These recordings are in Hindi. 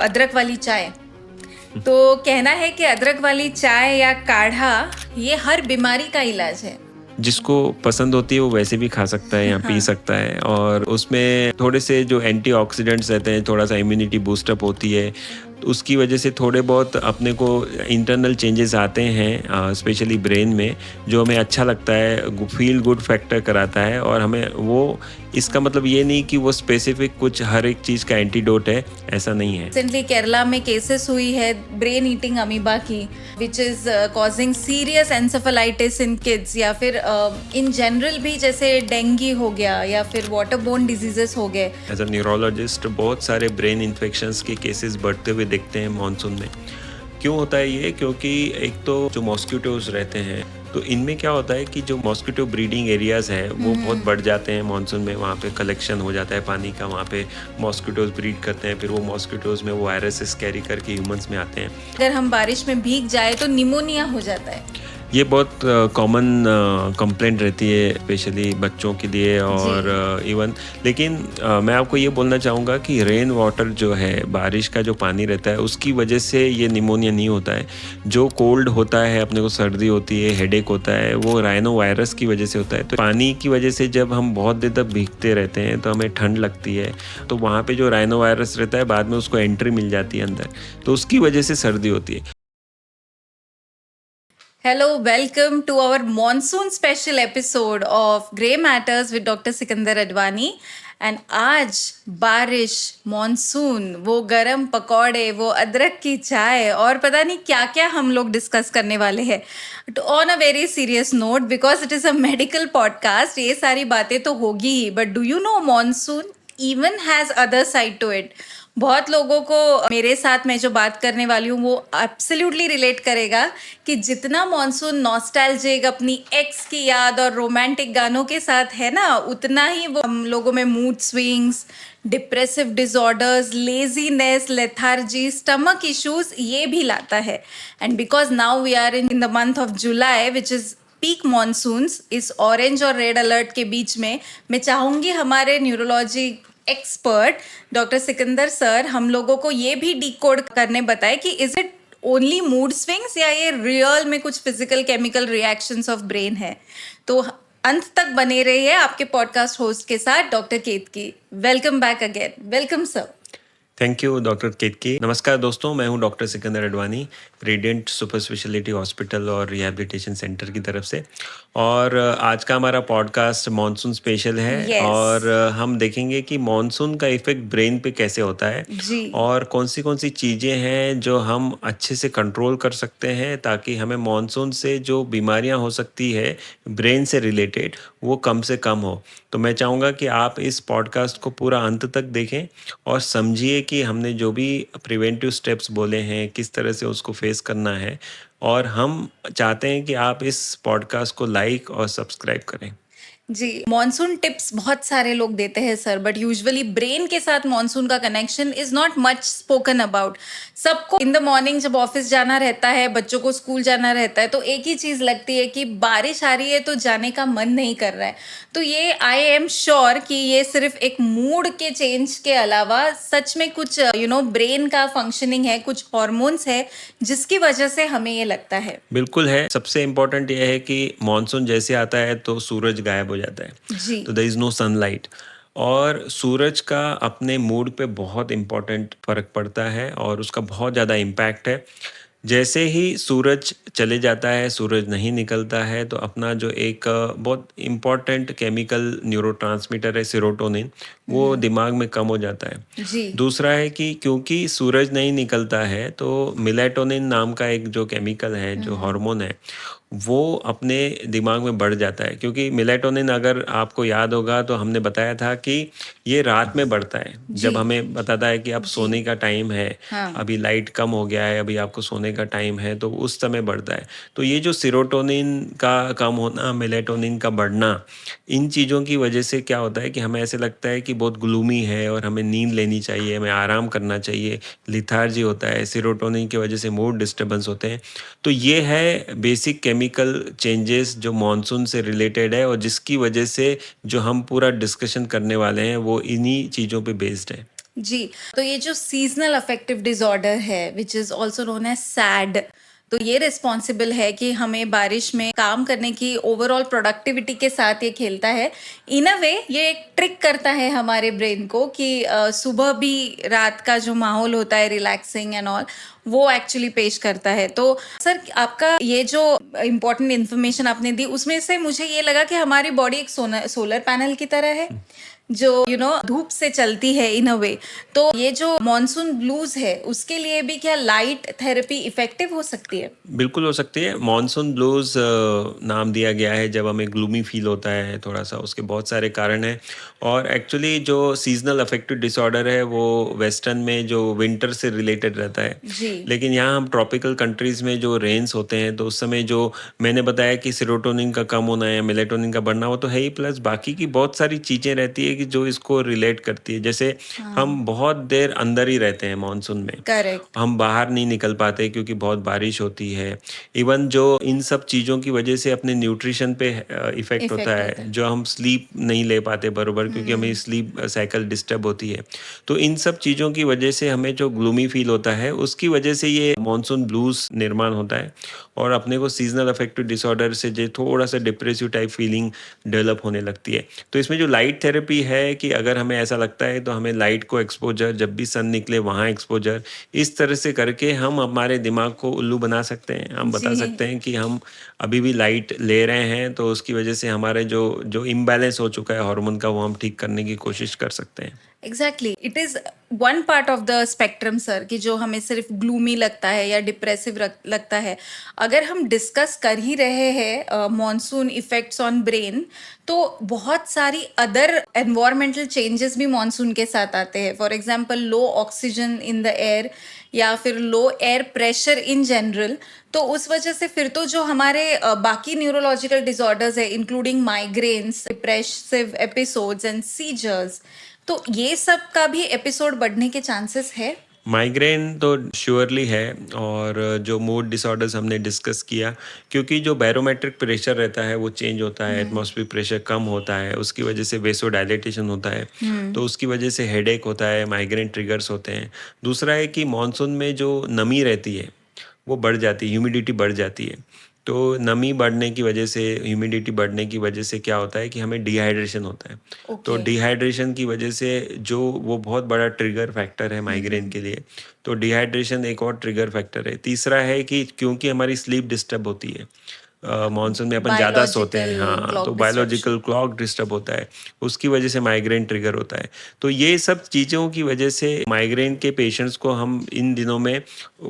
अदरक वाली चाय। तो कहना है कि अदरक वाली चाय या काढ़ा ये हर बीमारी का इलाज है। जिसको पसंद होती है वो वैसे भी खा सकता है या पी सकता है, और उसमें थोड़े से जो एंटीऑक्सीडेंट्स रहते हैं, थोड़ा सा इम्यूनिटी बूस्टअप होती है, तो उसकी वजह से थोड़े बहुत अपने को इंटरनल चेंजेस आते हैं, स्पेशली ब्रेन में, जो हमें अच्छा लगता है, फील गुड फैक्टर कराता है। और हमें वो, इसका मतलब ये नहीं कि वो स्पेसिफिक कुछ हर एक चीज़ का एंटीडोट है, ऐसा नहीं है। रिसेंटली केरला में केसेस हुई है ब्रेन ईटिंग अमीबा की, which is causing serious encephalitis in kids, या फिर इन जनरल भी जैसे डेंगू हो गया या फिर वाटर बोर्न डिजीजेस हो गए। एज अ न्यूरोलॉजिस्ट बहुत सारे ब्रेन इन्फेक्शंस के केसेस बढ़ते हुए दिखते हैं मॉनसून में। क्यों होता है ये? क्योंकि एक तो जो मॉस्किटोज रहते हैं, तो इनमें क्या होता है कि जो मॉस्किटो ब्रीडिंग एरियाज हैं वो बहुत बढ़ जाते हैं मॉनसून में। वहाँ पे कलेक्शन हो जाता है पानी का, वहाँ पे मॉस्किटोज ब्रीड करते हैं, फिर वो मॉस्किटोज में वो वायरसेस कैरी करके ह्यूमंस में आते हैं। अगर हम बारिश में भीग जाए तो निमोनिया हो जाता है। ये बहुत कॉमन कंप्लेंट रहती है, स्पेशली बच्चों के लिए और इवन। लेकिन मैं आपको ये बोलना चाहूँगा कि रेन वाटर जो है, बारिश का जो पानी रहता है, उसकी वजह से ये निमोनिया नहीं होता है। जो कोल्ड होता है, अपने को सर्दी होती है, हेडेक होता है, वो राइनो वायरस की वजह से होता है। तो पानी की वजह से जब हम बहुत देर तक भीगते रहते हैं तो हमें ठंड लगती है, तो वहाँ पे जो राइनो वायरस रहता है बाद में उसको एंट्री मिल जाती है अंदर, तो उसकी वजह से सर्दी होती है। Hello, welcome to our monsoon special episode of Grey Matters with Dr. Sikandar Advani. And आज बारिश, मॉनसून, वो गरम पकौड़े, वो अदरक की चाय और पता नहीं क्या क्या हम लोग डिस्कस करने वाले हैं on a very serious note, because it is a medical podcast. ये सारी बातें तो होगी ही, but do you know monsoon even has other side to it. बहुत लोगों को, मेरे साथ मैं जो बात करने वाली हूँ वो एब्सोल्युटली रिलेट करेगा कि जितना मॉनसून नॉस्टैल्जिक, अपनी एक्स की याद और रोमांटिक गानों के साथ है ना, उतना ही वो हम लोगों में mood swings, depressive disorders, laziness, lethargy, stomach issues ये भी लाता है। And because now we are in the month of July which is peak monsoons, इस ऑरेंज और रेड अलर्ट के बीच में मैं चाहूँगी हमारे neurology expert doctor Sikandar sir हम लोगों को ये भी डिकोड करने बताए कि is it only mood swings या ये रियल में कुछ physical chemical reactions of brain है। तो अंत तक बने रहिए आपके पॉडकास्ट होस्ट के साथ doctor Ketki. Welcome back again. Welcome sir. Thank you doctor Ketki. नमस्कार दोस्तों, मैं हूं doctor Sikandar Advani, Radiant super speciality hospital और रिहैबिलिटेशन सेंटर की तरफ से। और आज का हमारा पॉडकास्ट मॉनसून स्पेशल है। Yes. और हम देखेंगे कि मॉनसून का इफेक्ट ब्रेन पे कैसे होता है जी। और कौन सी चीज़ें हैं जो हम अच्छे से कंट्रोल कर सकते हैं, ताकि हमें मॉनसून से जो बीमारियां हो सकती है ब्रेन से रिलेटेड, वो कम से कम हो। तो मैं चाहूँगा कि आप इस पॉडकास्ट को पूरा अंत तक देखें और समझिए कि हमने जो भी प्रिवेंटिव स्टेप्स बोले हैं किस तरह से उसको फेस करना है। और हम चाहते हैं कि आप इस पॉडकास्ट को लाइक और सब्सक्राइब करें। जी, मॉनसून टिप्स बहुत सारे लोग देते हैं सर, बट यूजुअली ब्रेन के साथ मॉनसून का connection is not much spoken about. सबको इन द मॉर्निंग जब ऑफिस जाना रहता है, बच्चों को स्कूल जाना रहता है, तो एक ही चीज लगती है कि बारिश आ रही है तो जाने का मन नहीं कर रहा है। तो ये आई एम श्योर कि ये सिर्फ एक मूड के चेंज के अलावा सच में कुछ ब्रेन का फंक्शनिंग है, कुछ हॉर्मोन्स है जिसकी वजह से हमें ये लगता है। बिल्कुल है। सबसे इम्पोर्टेंट ये है कि मॉनसून जैसे आता है तो सूरज गायब हो जाता है, जी। तो देयर इज़ नो सनलाइट। और सूरज का अपने मूड पे बहुत इम्पोर्टेंट फ़र्क पड़ता है और उसका बहुत ज़्यादा इम्पैक्ट है। जैसे ही सूरज चले जाता है, सूरज नहीं निकलता है, तो अपना जो एक बहुत इम्पॉर्टेंट केमिकल न्यूरोट्रांसमीटर है सेरोटोनिन, वो दिमाग में कम हो जाता है। जी। दूसरा है कि क्योंकि सूरज नहीं निकलता है, तो मेलाटोनिन नाम का एक जो केमिकल है, जो हार्मोन है, वो अपने दिमाग में बढ़ जाता है। क्योंकि मेलाटोनिन, अगर आपको याद होगा, तो हमने बताया था कि ये रात में बढ़ता है। जब हमें बताता है कि अब सोने का टाइम है, हाँ। अभी लाइट कम हो गया है, अभी आपको सोने का टाइम है, तो उस समय बढ़ता है। तो ये जो सेरोटोनिन का कम होना, मेलाटोनिन का बढ़ना, इन चीज़ों की वजह से क्या होता है कि हमें ऐसे लगता है कि बहुत ग्लूमी है और हमें नींद लेनी चाहिए, हमें आराम करना चाहिए, लिथार्जी होता है, सेरोटोनिन की वजह से मूड डिस्टर्बेंस होते हैं। तो ये है बेसिक केमिकल चेंजेस जो मॉनसून से रिलेटेड है, और जिसकी वजह से जो हम पूरा डिस्कशन करने वाले हैं वो इन्हीं चीज़ों पे बेस्ड है। जी, तो ये जो सीज़नल अफेक्टिव डिसऑर्डर है which is also known as sad, तो ये रिस्पॉन्सिबल है कि हमें बारिश में काम करने की ओवरऑल प्रोडक्टिविटी के साथ ये खेलता है। इन अ वे ये एक ट्रिक करता है हमारे ब्रेन को कि सुबह भी रात का जो माहौल होता है रिलैक्सिंग एंड ऑल, वो एक्चुअली पेश करता है। तो सर आपका ये जो इम्पोर्टेंट इन्फॉर्मेशन आपने दी उसमें से मुझे ये लगा कि हमारी बॉडी एक सोलर पैनल की तरह है जो धूप से चलती है इन अ वे। तो ये जो मॉनसून ब्लूज है उसके लिए भी क्या लाइट थेरेपी इफेक्टिव हो सकती है? बिल्कुल हो सकती है। मॉनसून ब्लूज़ नाम दिया गया है जब हमें ग्लूमी फ़ील होता है थोड़ा-सा, उसके बहुत सारे कारण हैं। और एक्चुअली जो सीज़नल अफेक्टिव डिसऑर्डर है वो वेस्टर्न में जो विंटर से रिलेटेड रहता है। जी। लेकिन यहाँ हम ट्रॉपिकल कंट्रीज़ में जो रेन्स होते हैं तो उस समय जो मैंने बताया कि सेरोटोनिन का कम होना या मेलाटोनिन का बढ़ना वो तो है ही, प्लस बाकी की बहुत सारी चीज़ें रहती है कि जो इसको रिलेट करती है। जैसे हम बहुत देर अंदर ही रहते हैं मॉनसून में। करेक्ट। हम बाहर नहीं निकल पाते क्योंकि बहुत बारिश होती है। इवन जो इन सब चीज़ों की वजह से अपने न्यूट्रिशन पे इफ़ेक्ट होता इफेक्ट है, होता है। जो हम स्लीप नहीं ले पाते बरोबर क्योंकि हमें स्लीप साइकिल डिस्टर्ब होती है। तो इन सब चीज़ों की वजह से हमें जो ग्लूमी फ़ील होता है, उसकी वजह से ये मॉनसून ब्लूज़ निर्माण होता है और अपने को सीज़नल अफेक्टिव डिसऑर्डर से जो थोड़ा-सा डिप्रेसिव टाइप फीलिंग डेवलप होने लगती है। तो इसमें जो लाइट थेरेपी है कि अगर हमें ऐसा लगता है तो हमें लाइट को एक्सपोज़र, जब भी सन निकले वहाँ एक्सपोज़र, इस तरह से करके हम हमारे दिमाग को उल्लू बना सकते हैं। हम बता जी। सकते हैं कि हम अभी भी लाइट ले रहे हैं तो उसकी वजह से हमारे जो जो इम्बैलेंस हो चुका है हार्मोन का वो हम ठीक करने की कोशिश कर सकते हैं। Exactly it is one part of the spectrum sir कि जो हमें सिर्फ ग्लूमी लगता है या डिप्रेसिव लगता है। अगर हम डिस्कस कर ही रहे हैं मॉनसून इफेक्ट्स ऑन ब्रेन, तो बहुत सारी अदर एनवायरमेंटल चेंजेस भी मॉनसून के साथ आते हैं। For example low oxygen in the air या फिर low air pressure in general. तो उस वजह से फिर तो जो हमारे बाकी न्यूरोलॉजिकल डिसऑर्डर्स है including migraines, depressive episodes and seizures, तो ये सब का भी एपिसोड बढ़ने के चांसेस है। माइग्रेन तो श्योरली है। और जो मूड डिसऑर्डर्स हमने डिस्कस किया, क्योंकि जो बैरोमेट्रिक प्रेशर रहता है वो चेंज होता है, एटमॉस्फेयर प्रेशर कम होता है, उसकी वजह से वेसोडाइलेटेशन होता है, तो उसकी वजह से हेडेक होता है, माइग्रेन ट्रिगर्स होते हैं। दूसरा है कि मानसून में जो नमी रहती है वो बढ़ जाती है, ह्यूमिडिटी बढ़ जाती है। तो नमी बढ़ने की वजह से, ह्यूमिडिटी बढ़ने की वजह से क्या होता है कि हमें डिहाइड्रेशन होता है। तो ओके। डिहाइड्रेशन की वजह से जो वो बहुत बड़ा ट्रिगर फैक्टर है माइग्रेन के लिए। तो डिहाइड्रेशन एक और ट्रिगर फैक्टर है। तीसरा है कि क्योंकि हमारी स्लीप डिस्टर्ब होती है, मॉनसून में अपन ज़्यादा सोते बायोलॉजिकल हैं, हाँ, तो clock biological disruption. Clock disturb होता है, उसकी वजह से माइग्रेन ट्रिगर होता है। तो ये सब चीज़ों की वजह से माइग्रेन के पेशेंट्स को हम इन दिनों में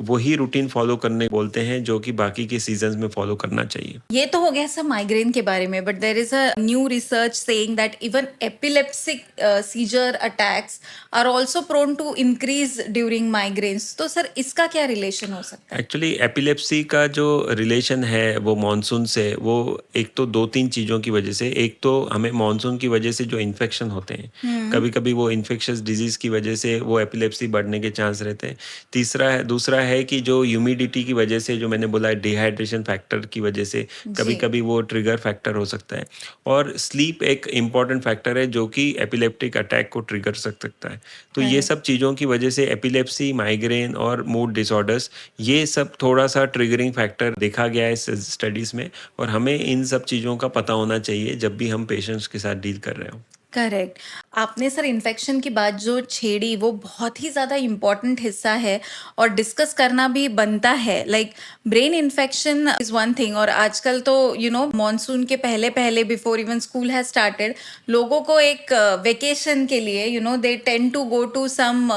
वही रूटीन फॉलो करने बोलते हैं जो कि बाकी के सीजन्स में फॉलो करना चाहिए। ये तो हो गया सब माइग्रेन के बारे में, but there is a new research saying that even epileptic seizure attacks are also prone to increase during migraines. तो सर इसका क्या रिलेशन हो सकता है? एक्चुअली एपिलेप्सी का जो रिलेशन है वो मानसून से, वो एक तो 2-3 चीज़ों की वजह से। एक तो हमें मानसून की वजह से जो इन्फेक्शन होते हैं, कभी-कभी वो इन्फेक्शियस डिजीज़ की वजह से वो एपिलेप्सी बढ़ने के चांस रहते हैं। दूसरा है कि जो ह्यूमिडिटी की वजह से, जो मैंने बोला है डिहाइड्रेशन फैक्टर की वजह से, जी। कभी-कभी वो ट्रिगर फैक्टर हो सकता है। और स्लीप एक इम्पॉर्टेंट फैक्टर है जो कि एपिलेप्टिक अटैक को ट्रिगर सकता है। तो ये करेक्ट। सब चीज़ों की वजह से एपिलेप्सी, माइग्रेन और मूड डिसऑर्डर्स, ये सब थोड़ा-सा ट्रिगरिंग फैक्टर देखा गया है इस स्टडीज़ में। और हमें इन सब चीज़ों का पता होना चाहिए जब भी हम पेशेंट्स के साथ डील कर रहे हों। करेक्ट। आपने सर इन्फेक्शन की बात जो छेड़ी वो बहुत ही ज़्यादा इम्पोर्टेंट हिस्सा है और डिस्कस करना भी बनता है। Like brain infection is one thing, और आजकल तो मॉनसून के पहले पहले before even school has started, लोगों को एक वेकेशन के लिए they tend to go to some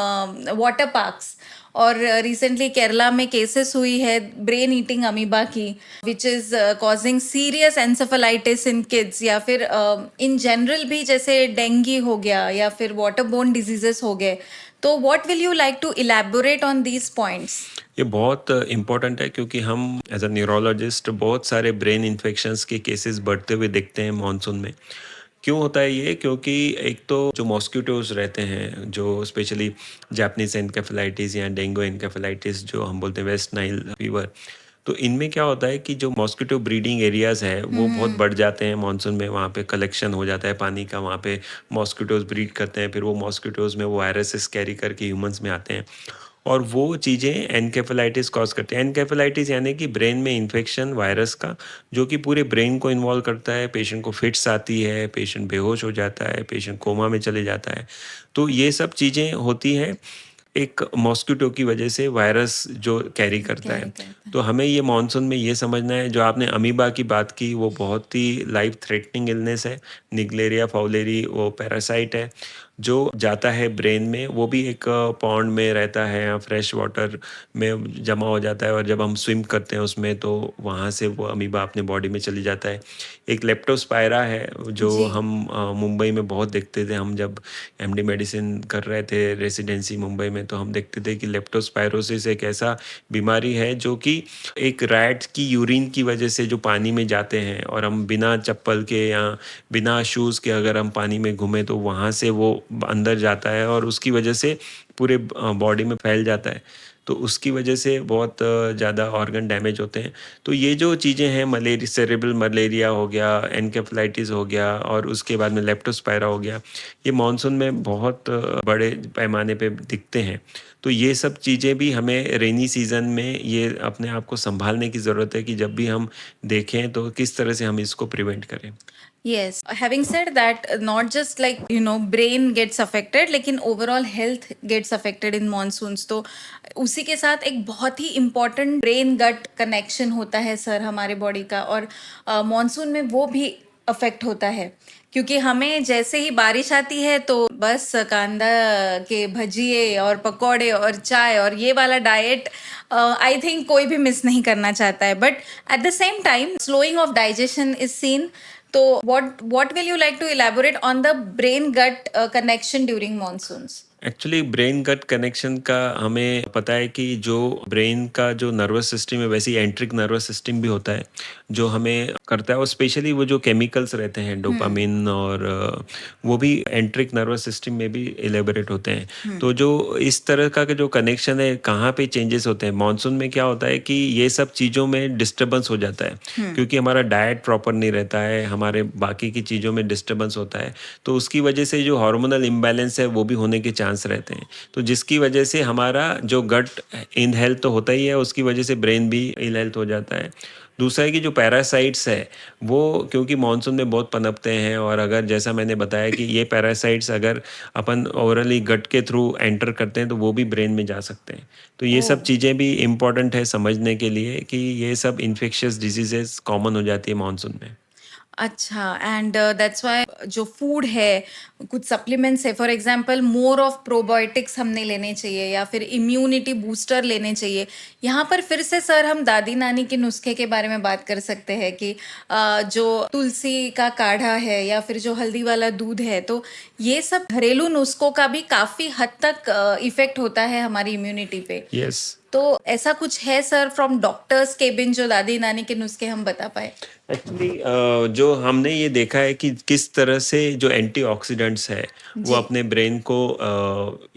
water parks. और रिसेंटली केरला में केसेस हुई है ब्रेन ईटिंग अमीबा की, which is causing serious encephalitis in kids, या फिर इन जनरल भी जैसे डेंगू हो गया या फिर वाटर बोर्न डिजीजेस हो गए। तो what will you like to elaborate on these points? ये बहुत इम्पोर्टेंट है क्योंकि हम एज अ न्यूरोलॉजिस्ट बहुत सारे ब्रेन इन्फेक्शंस के केसेस बढ़ते हुए देखते हैं मानसून में। क्यों होता है ये? क्योंकि एक तो जो मॉस्किटोज रहते हैं, जो स्पेशली जापानीज एनकेफेलाइटिस या डेंगू एनकेफेलाइटिस जो हम बोलते हैं, वेस्ट नाइल फीवर, तो इनमें क्या होता है कि जो मॉस्किटो ब्रीडिंग एरियाज़ हैं वो बहुत बढ़ जाते हैं मानसून में, वहाँ पे कलेक्शन हो जाता है पानी का, वहाँ पे मॉस्किटोज़ ब्रीड करते हैं, फिर वो मॉस्किटोज़ में वो वायरसेस कैरी करके ह्यूमंस में आते हैं और वो चीज़ें एनकेफेलाइटिस कॉज करती हैं। एनकेफेलाइटिस यानी कि ब्रेन में इन्फेक्शन वायरस का, जो कि पूरे ब्रेन को इन्वॉल्व करता है, पेशेंट को फिट्स आती है, पेशेंट बेहोश हो जाता है, पेशेंट कोमा में चले जाता है। तो ये सब चीज़ें होती हैं एक मॉस्किटो की वजह से, वायरस जो कैरी करता कैरी है। करता है। तो हमें ये मानसून में ये समझना है, जो आपने अमीबा की बात की वो बहुत ही लाइफ थ्रेटनिंग इलनेस है। निग्लेरिया फाउलेरी वो पैरासाइट है जो जाता है ब्रेन में, वो भी एक पॉन्ड में रहता है या फ्रेश वाटर में जमा हो जाता है और जब हम स्विम करते हैं उसमें तो वहाँ से वो अमीबा अपने बॉडी में चली जाता है। एक लेप्टोस्पायरा है जो जी। हम मुंबई में बहुत देखते थे, हम जब एमडी मेडिसिन कर रहे थे रेसिडेंसी मुंबई में, तो हम देखते थे कि लेप्टोस्पायरोसिस एक ऐसा बीमारी है जो कि एक रैट की यूरिन की वजह से जो पानी में जाते हैं और हम बिना चप्पल के या बिना शूज़ के अगर हम पानी में घूमें तो वहाँ से वो अंदर जाता है और उसकी वजह से पूरे बॉडी में फैल जाता है। तो उसकी वजह से बहुत ज़्यादा ऑर्गन डैमेज होते हैं। तो ये जो चीज़ें हैं, मलेरिया, सेरेब्रल मलेरिया हो गया, एनकेफेलाइटिस हो गया और उसके बाद में लेप्टोस्पायरा हो गया, ये मानसून में बहुत बड़े पैमाने पे दिखते हैं। तो ये सब चीज़ें भी हमें रेनी सीज़न में ये अपने आप को संभालने की ज़रूरत है कि जब भी हम देखें तो किस तरह से हम इसको प्रिवेंट करें। Yes, having said that, not just like brain gets affected, लेकिन overall health gets affected in monsoons. तो उसी के साथ एक बहुत ही important brain gut connection होता है सर हमारे बॉडी का, और मॉनसून में वो भी अफेक्ट होता है क्योंकि हमें जैसे ही बारिश आती है तो बस कांदा के भजिए और पकौड़े और चाय और ये वाला डाइट आई थिंक कोई भी मिस नहीं करना चाहता है, but at the same time slowing of digestion is seen. तो what will you like to elaborate on the brain gut connection during monsoons? Actually brain gut connection का हमें पता है कि जो ब्रेन का जो नर्वस सिस्टम है वैसे ही एंट्रिक नर्वस सिस्टम भी होता है जो हमें करता है, और स्पेशली वो जो केमिकल्स रहते हैं डोपामिन और वो भी एंट्रिक नर्वस सिस्टम में भी एलेबोरेट होते हैं। तो जो इस तरह का जो कनेक्शन है, कहाँ पे चेंजेस होते हैं मानसून में, क्या होता है कि ये सब चीज़ों में डिस्टर्बेंस हो जाता है क्योंकि हमारा डाइट प्रॉपर नहीं रहता है, हमारे बाकी की चीज़ों में डिस्टर्बेंस होता है, तो उसकी वजह से जो हार्मोनल इम्बैलेंस है वो भी होने के चांस रहते हैं। तो जिसकी वजह से हमारा जो गट इन हेल्थ तो होता ही है, उसकी वजह से ब्रेन भी इल हेल्थ हो जाता है। दूसरा है कि जो पैरासाइट्स है वो क्योंकि मानसून में बहुत पनपते हैं, और अगर जैसा मैंने बताया कि ये पैरासाइट्स अगर अपन ओवरली गट के थ्रू एंटर करते हैं तो वो भी ब्रेन में जा सकते हैं। तो ये सब Oh. चीज़ें भी इम्पॉर्टेंट है समझने के लिए कि ये सब इन्फेक्शियस डिजीजेस कॉमन हो जाती है मानसून में। अच्छा, एंड दैट्स वाई जो फूड है, कुछ सप्लीमेंट्स है, for example more of probiotics हमने लेने चाहिए या फिर इम्यूनिटी बूस्टर लेने चाहिए. यहाँ पर फिर से सर हम दादी नानी के नुस्खे के बारे में बात कर सकते हैं कि जो तुलसी का काढ़ा है या फिर जो हल्दी वाला दूध है, तो ये सब घरेलू नुस्खों का भी काफ़ी हद तक इफेक्ट होता है हमारी इम्यूनिटी पे. यस। तो ऐसा कुछ है सर फ्रॉम डॉक्टर्स केबिन जो दादी नानी के नुस्खे हम बता पाए? एक्चुअली जो हमने ये देखा है कि किस तरह से जो एंटीऑक्सीडेंट्स है वो जी. अपने ब्रेन को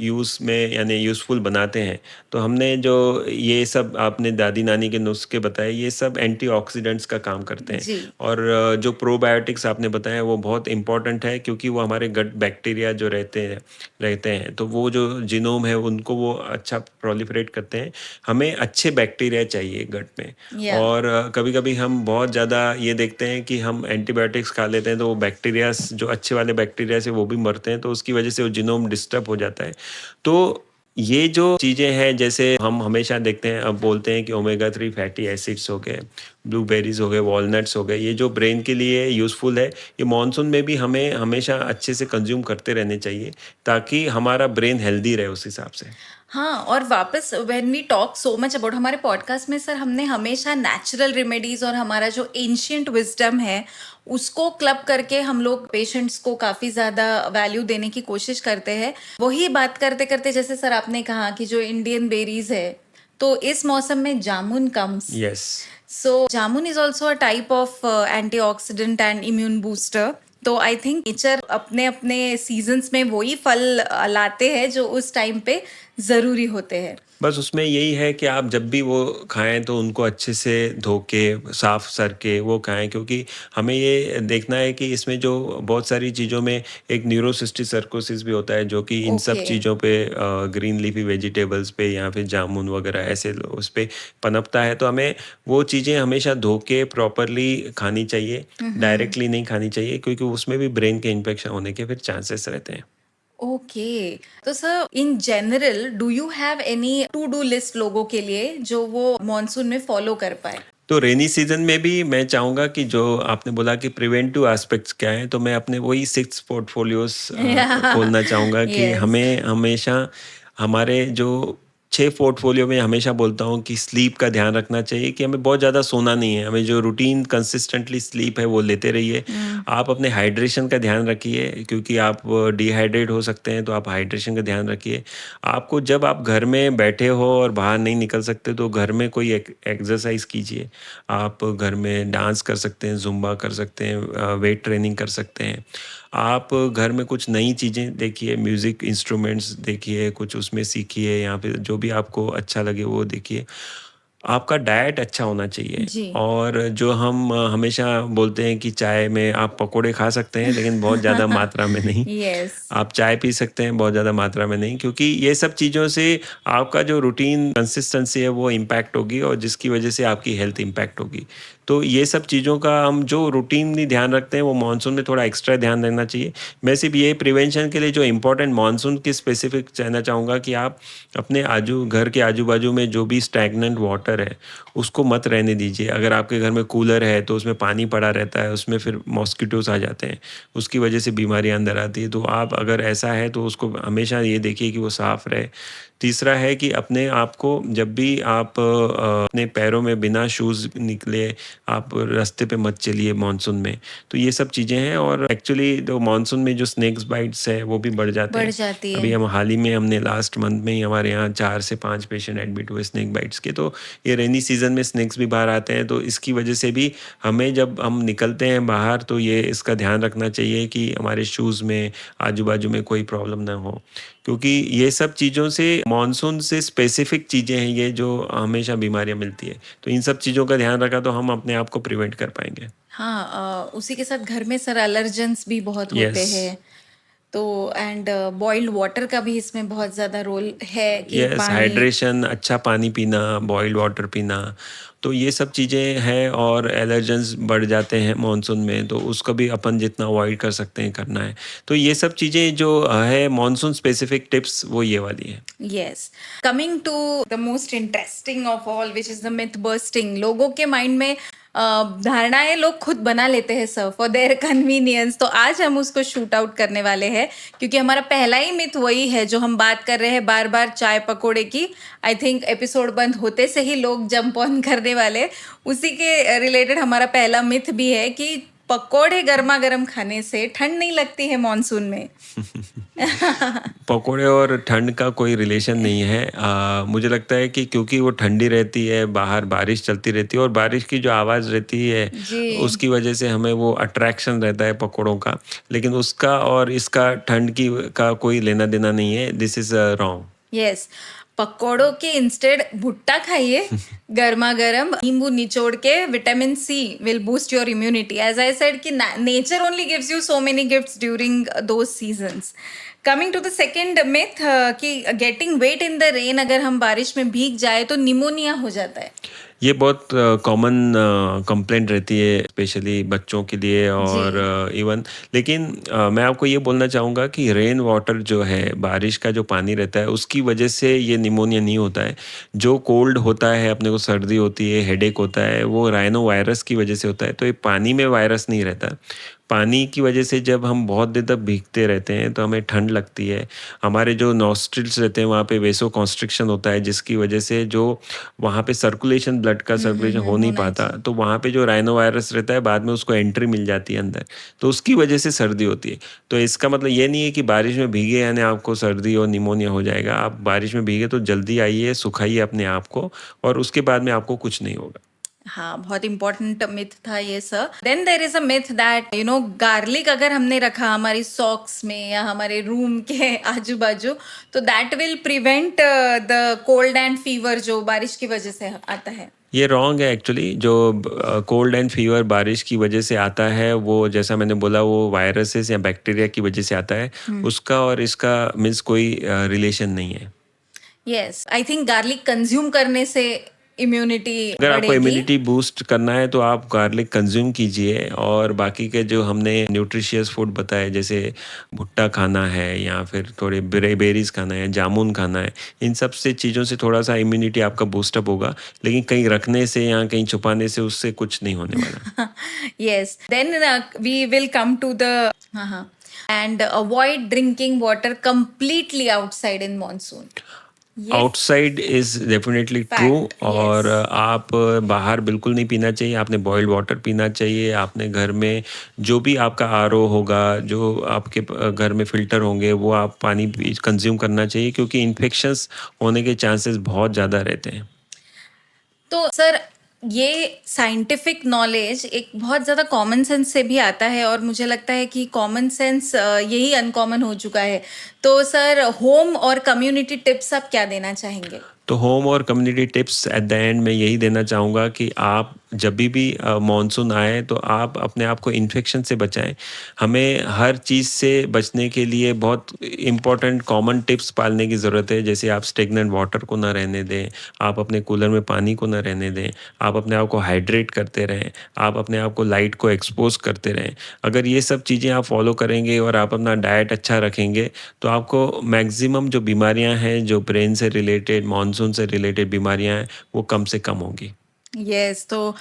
यूज़ में यानी यूज़फुल बनाते हैं। तो हमने जो ये सब आपने दादी नानी के नुस्खे बताए, ये सब एंटीऑक्सीडेंट्स का काम करते हैं। जी. और जो प्रोबायोटिक्स आपने बताया वो बहुत इंपॉर्टेंट है क्योंकि वो हमारे गट बैक्टीरिया जो रहते हैं तो वो जो जीनोम है उनको वो अच्छा प्रोलिफरेट करते हैं। हमें अच्छे बैक्टीरिया चाहिए गट में। या. और कभी कभी हम बहुत ज़्यादा ये देखते हैं कि हम एंटीबायोटिक्स खा लेते हैं तो वो बैक्टीरियाज जो अच्छे वाले बैक्टीरिया से वो भी मरते हैं, तो उसकी वजह से वो जीनोम डिस्टर्ब हो जाता है। तो ये जो चीज़ें हैं, जैसे हम हमेशा देखते हैं, अब बोलते हैं कि ओमेगा 3 फैटी एसिड्स हो गए, ब्लूबेरीज हो गए, वॉलनट्स हो गए, ये जो ब्रेन के लिए यूज़फुल है, ये मानसून में भी हमें हमेशा अच्छे से कंज्यूम करते रहने चाहिए ताकि हमारा ब्रेन हेल्दी रहे उस हिसाब से। हाँ, और वापस when we talk so much about, हमारे पॉडकास्ट में सर हमने हमेशा नेचुरल रेमेडीज और हमारा जो एंशियंट विजडम है उसको क्लब करके हम लोग पेशेंट्स को काफ़ी ज़्यादा वैल्यू देने की कोशिश करते हैं. वही बात करते करते जैसे सर आपने कहा कि जो इंडियन बेरीज है, तो इस मौसम में jamun comes. Yes. So, jamun is also a type of antioxidant and immune booster. तो आई थिंक नेचर अपने अपने सीजन्स में वही फल लाते हैं जो उस टाइम पे ज़रूरी होते हैं. बस उसमें यही है कि आप जब भी वो खाएँ तो उनको अच्छे से धो के, साफ सर के वो खाएँ, क्योंकि हमें ये देखना है कि इसमें जो बहुत सारी चीज़ों में एक न्यूरोसिस्टिक सर्कोसिस भी होता है, जो कि इन सब ओके। चीज़ों पे ग्रीन लीफी वेजिटेबल्स पे या फिर जामुन वगैरह ऐसे उस पे पनपता है। तो हमें वो चीज़ें हमेशा धो के प्रॉपरली खानी चाहिए, डायरेक्टली नहीं खानी चाहिए, क्योंकि उसमें भी ब्रेन के इन्फेक्शन होने के फिर चांसेस रहते हैं। ओके। तो sir, in general do you have any two do list लोगों के लिए जो वो मॉनसून में फॉलो कर पाए? तो रेनी सीजन में भी मैं चाहूँगा कि जो आपने बोला कि प्रिवेंटिव एस्पेक्ट्स क्या हैं, तो मैं अपने वही 6 पोर्टफोलियोज़ बोलना चाहूँगा कि यस। हमें हमेशा हमारे जो 6 पोर्टफोलियो में हमेशा बोलता हूँ कि स्लीप का ध्यान रखना चाहिए, कि हमें बहुत ज़्यादा सोना नहीं है, हमें जो रूटीन कंसिस्टेंटली स्लीप है वो लेते रहिए। आप अपने हाइड्रेशन का ध्यान रखिए, क्योंकि आप डिहाइड्रेट हो सकते हैं, तो आप हाइड्रेशन का ध्यान रखिए। आपको जब आप घर में बैठे हो और बाहर नहीं निकल सकते, तो घर में कोई एक्सरसाइज कीजिए। आप घर में डांस कर सकते हैं, ज़ुम्बा कर सकते हैं, वेट ट्रेनिंग कर सकते हैं। आप घर में कुछ नई चीज़ें देखिए, म्यूज़िक इंस्ट्रूमेंट्स देखिए, कुछ उसमें सीखिए, या फिर जो भी आपको अच्छा लगे वो देखिए। आपका डाइट अच्छा होना चाहिए, जी। और जो हम हमेशा बोलते हैं कि चाय में आप पकोड़े खा सकते हैं, लेकिन बहुत ज़्यादा मात्रा में नहीं। यस। आप चाय पी सकते हैं, बहुत ज़्यादा मात्रा में नहीं, क्योंकि ये सब चीज़ों से आपका जो रूटीन कंसिस्टेंसी है वो इम्पैक्ट होगी, और जिसकी वजह से आपकी हेल्थ इम्पैक्ट होगी। तो ये सब चीज़ों का हम जो रूटीनली ध्यान रखते हैं, वो मानसून में थोड़ा एक्स्ट्रा ध्यान देना चाहिए। मैं सिर्फ ये प्रिवेंशन के लिए जो इम्पोर्टेंट मानसून की स्पेसिफिक कहना चाहूँगा कि आप अपने घर के आजू-बाजू में जो भी स्टैग्नेंट वाटर है, उसको मत रहने दीजिए। अगर आपके घर में कूलर है, तो उसमें पानी पड़ा रहता है, उसमें फिर मॉस्किटोज़ आ जाते हैं, उसकी वजह से बीमारियाँ अंदर आती है। तो आप अगर ऐसा है, तो उसको हमेशा ये देखिए कि वो साफ़ रहे। तीसरा है कि अपने आप को जब भी आप अपने पैरों में बिना शूज़ निकले आप रास्ते पे मत चलिए मानसून में। तो ये सब चीज़ें हैं, और एक्चुअली जो मानसून में जो स्नेक्स बाइट्स है वो भी बढ़ जाते बढ़ हैं। जाती है। अभी हम हाल ही में हमने लास्ट मंथ में ही हमारे यहाँ 4 से 5 पेशेंट एडमिट हुए स्नेक बाइट्स के। तो ये रेनी सीज़न में स्नेक्स भी बाहर आते हैं, तो इसकी वजह से भी हमें जब हम निकलते हैं बाहर, तो ये इसका ध्यान रखना चाहिए कि हमारे शूज़ में, आजू-बाजू में कोई प्रॉब्लम ना हो। क्योंकि ये सब चीज़ों से मानसून से स्पेसिफिक चीज़ें हैं ये, जो हमेशा बीमारियाँ मिलती है। तो इन सब चीज़ों का ध्यान रखा तो हम अपने आप को प्रिवेंट कर पाएँगे। हाँ, उसी के साथ घर में सर एलर्जेंस भी बहुत होते यस। हैं। तो एंड बॉइल्ड वाटर का भी इसमें बहुत ज़्यादा रोल है कि यस, पानी। हाइड्रेशन, अच्छा पानी पीना, बॉइल्ड वाटर पीना, तो ये सब चीज़ें हैं, और एलर्जेंस बढ़ जाते हैं मानसून में, तो उसको भी अपन जितना अवॉइड कर सकते हैं करना है। तो ये सब चीज़ें जो है मानसून स्पेसिफिक टिप्स, वो ये वाली है। Yes. Coming to the most interesting of all which is the myth bursting, लोगों के माइंड में धारणाएं लोग खुद बना लेते हैं सर फॉर देयर कन्वीनियंस। तो आज हम उसको शूट आउट करने वाले हैं, क्योंकि हमारा पहला ही मिथ वही है जो हम बात कर रहे हैं बार बार, चाय पकोड़े की। आई थिंक एपिसोड बंद होते से ही लोग जंप ऑन करने वाले। उसी के रिलेटेड हमारा पहला मिथ भी है कि पकोड़े गर्मा गर्म खाने से ठंड नहीं लगती है मॉनसून में। पकोड़े और ठंड का कोई रिलेशन नहीं है। मुझे लगता है कि क्योंकि वो ठंडी रहती है, बाहर बारिश चलती रहती है, और बारिश की जो आवाज़ रहती है, जी। उसकी वजह से हमें वो अट्रैक्शन रहता है पकोड़ों का। लेकिन उसका और इसका ठंड की का कोई लेना देना नहीं है। This is wrong. यस। पकोड़ों के इंस्टेड भुट्टा खाइए गर्मा गर्म, नींबू निचोड़ के। Vitamin C will boost your immunity. As I said कि nature only gives you so many gifts during those seasons. Coming to the second myth कि getting wet in the rain, अगर हम बारिश में भीग जाए तो निमोनिया हो जाता है। ये बहुत कॉमन कंप्लेंट रहती है, स्पेशली बच्चों के लिए, जी। और इवन, लेकिन मैं आपको ये बोलना चाहूँगा कि रेन वाटर जो है, बारिश का जो पानी रहता है, उसकी वजह से ये निमोनिया नहीं होता है। जो कोल्ड होता है, अपने को सर्दी होती है, हेडेक होता है, वो राइनो वायरस की वजह से होता है। तो ये पानी में वायरस नहीं रहता। पानी की वजह से जब हम बहुत देर तक भीगते रहते हैं, तो हमें ठंड लगती है। हमारे जो नॉस्ट्रिल्स रहते हैं, वहाँ पे वेसो कॉन्स्ट्रिक्शन होता है, जिसकी वजह से जो वहाँ पे सर्कुलेशन, ब्लड का सर्कुलेशन हो नहीं होना पाता, चाहिए। तो वहाँ पे जो राइनो वायरस रहता है, बाद में उसको एंट्री मिल जाती है अंदर, तो उसकी वजह से सर्दी होती है। तो इसका मतलब ये नहीं है कि बारिश में भीगे यानी आपको सर्दी और निमोनिया हो जाएगा। आप बारिश में भीगे तो जल्दी आइए, सुखाइए अपने आप को, और उसके बाद में आपको कुछ नहीं होगा। हाँ, बहुत इंपॉर्टेंट मिथ था ये sir. Then there is a myth that garlic अगर हमने रखा हमारी सॉक्स में या हमारे रूम के आजू बाजू, तो that will prevent the cold and fever जो बारिश की वजह से आता है. ये रॉन्ग है एक्चुअली। जो कोल्ड एंड फीवर बारिश की वजह से आता है, वो जैसा मैंने बोला वो वायरसेस या बैक्टीरिया की वजह से आता है। उसका और इसका मीन्स कोई रिलेशन नहीं है। Yes, I think garlic consume करने से इम्यूनिटी अगर आपको बढ़ेगी. इम्यूनिटी बूस्ट करना है तो आप गार्लिक कंज्यूम कीजिए, और बाकी के जो हमने न्यूट्रिशियस फूड बताए जैसे भुट्टा खाना है या फिर थोड़े बेरीज खाना है, जामुन खाना है, इन सब से चीज़ों से थोड़ा सा इम्यूनिटी आपका बूस्टअप होगा। लेकिन कहीं रखने से या कहीं छुपाने से उससे कुछ नहीं होने वाला। Yes, then we will come to the and avoid drinking water completely outside in monsoon. ये outside is definitely true. fact, और yes. आप बाहर बिल्कुल नहीं पीना चाहिए, आपने बॉइल्ड वाटर पीना चाहिए। आपने घर में जो भी आपका आरओ होगा, जो आपके घर में फ़िल्टर होंगे, वो आप पानी कंज्यूम करना चाहिए, क्योंकि इन्फेक्शंस होने के चांसेस बहुत ज़्यादा रहते हैं। तो सर, ये साइंटिफिक नॉलेज एक बहुत ज़्यादा कॉमन सेंस से भी आता है, और मुझे लगता है कि कॉमन सेंस यही अनकॉमन हो चुका है. तो सर, होम और कम्युनिटी टिप्स आप क्या देना चाहेंगे? तो होम और community tips at the end मैं यही देना चाहूँगा कि आप जब भी मॉनसून आए तो आप अपने आप को इन्फेक्शन से बचाएं। हमें हर चीज़ से बचने के लिए बहुत इम्पॉर्टेंट कॉमन टिप्स पालने की ज़रूरत है। जैसे आप स्टेगनेंट वाटर को ना रहने दें, आप अपने कूलर में पानी को ना रहने दें, आप अपने आप को हाइड्रेट करते रहें, आप अपने आप को लाइट को एक्सपोज करते रहें। अगर ये सब चीज़ें आप फॉलो करेंगे और आप अपना डाइट अच्छा रखेंगे तो आपको मैक्सिमम जो बीमारियां हैं, जो ब्रेन से रिलेटेड, मॉनसून से रिलेटेड बीमारियां हैं, वो कम से कम होंगी। यस, तो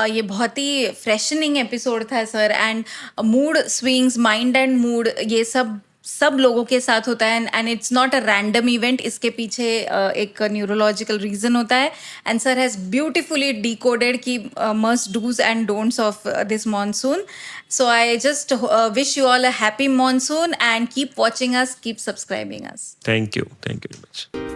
ये बहुत ही फ्रेशनिंग एपिसोड था sir. And mood swings, mind and mood, ये सब सब लोगों के साथ होता है, and it's not a random event. इसके पीछे एक न्यूरोलॉजिकल रीजन होता है. And sir has beautifully decoded की must dos and don'ts of this monsoon. So I just wish you all a happy monsoon, and keep watching us, keep subscribing us. Thank you very much.